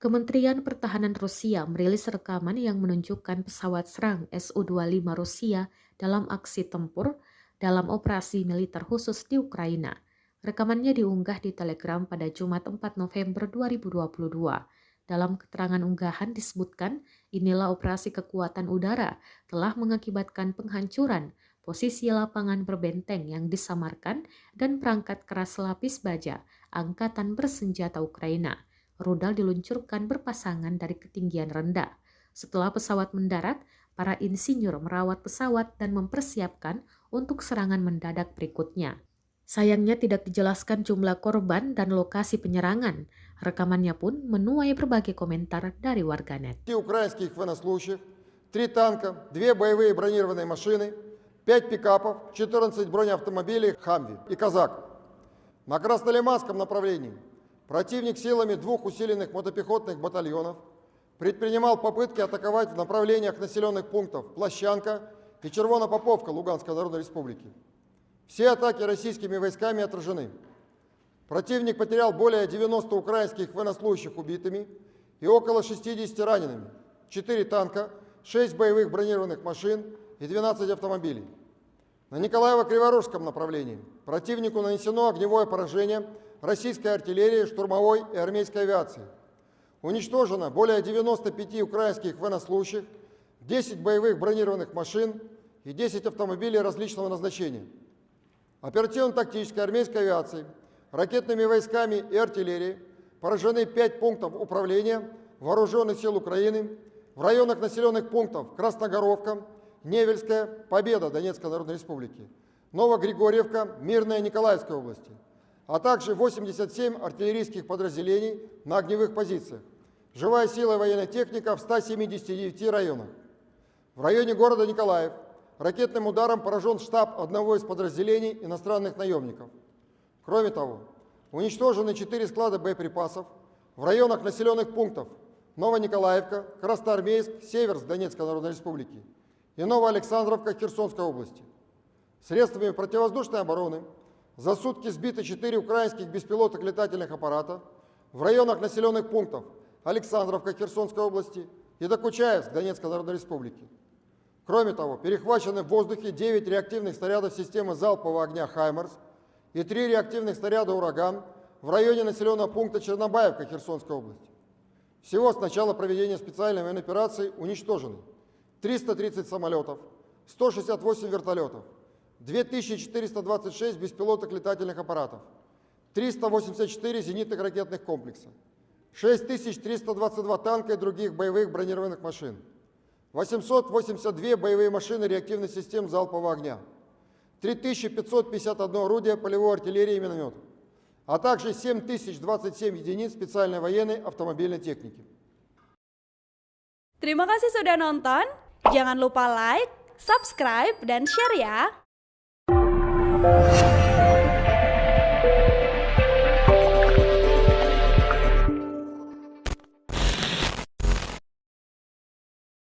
Kementerian Pertahanan Rusia merilis rekaman yang menunjukkan pesawat serang Su-25 Rusia dalam aksi tempur dalam operasi militer khusus di Ukraina. Rekamannya diunggah di Telegram pada Jumat 4 November 2022. Dalam keterangan unggahan disebutkan, inilah operasi kekuatan udara telah mengakibatkan penghancuran posisi lapangan berbenteng yang disamarkan dan perangkat keras lapis baja Angkatan Bersenjata Ukraina. Rudal diluncurkan berpasangan dari ketinggian rendah. Setelah pesawat mendarat, para insinyur merawat pesawat dan mempersiapkan untuk serangan mendadak berikutnya. Sayangnya tidak dijelaskan jumlah korban dan lokasi penyerangan. Rekamannya pun menuai berbagai komentar dari warganet. Украинских военнослужащих, 3 танка, 2 боевые бронированные машины, 5 пикапов, 14 бронеавтомобилей «Хамви» и «Казак». На Краснолиманском направлении противник силами 2 усиленных мотопехотных батальонов предпринимал попытки атаковать в направлениях населенных пунктов Плащанка и Червонопоповка Луганской Народной Республики. Все атаки российскими войсками отражены. Противник потерял более 90 украинских военнослужащих убитыми и около 60 ранеными, 4 танка, 6 боевых бронированных машин и 12 автомобилей. На Николаево-Криворожском направлении противнику нанесено огневое поражение российской артиллерии, штурмовой и армейской авиации. Уничтожено более 95 украинских военнослужащих, 10 боевых бронированных машин и 10 автомобилей различного назначения. Оперативно-тактической армейской авиацией, ракетными войсками и артиллерией поражены 5 пунктов управления Вооруженных сил Украины в районах населенных пунктов Красногоровка, Невельская, Победа Донецкой Народной Республики, Новогригорьевка, Мирная Николаевской области, а также 87 артиллерийских подразделений на огневых позициях. Живая сила и военная техника в 179 районах. В районе города Николаев ракетным ударом поражен штаб одного из подразделений иностранных наемников. Кроме того, уничтожены 4 склада боеприпасов в районах населенных пунктов Новониколаевка, Красноармейск, Северск Донецкой Народной Республики и Новоалександровка Херсонской области. Средствами противовоздушной обороны за сутки сбиты 4 украинских беспилотных летательных аппарата в районах населенных пунктов Александровка Херсонской области и Докучаевск Донецкой Народной Республики. Кроме того, перехвачены в воздухе 9 реактивных снарядов системы залпового огня «Хаймарс» и 3 реактивных снаряда «Ураган» в районе населенного пункта Чернобаевка Херсонской области. Всего с начала проведения специальной военной операции уничтожены 330 самолетов, 168 вертолетов, 2426 беспилотных летательных аппаратов, 384 зенитных ракетных комплекса, 6322 танка и других боевых бронированных машин, 882 боевые машины реактивных систем залпового огня, 3551 орудие полевой артиллерии и минометов, а также 7027 единиц специальной военной автомобильной техники. Terima kasih sudah nonton. Jangan lupa like, subscribe, dan share ya.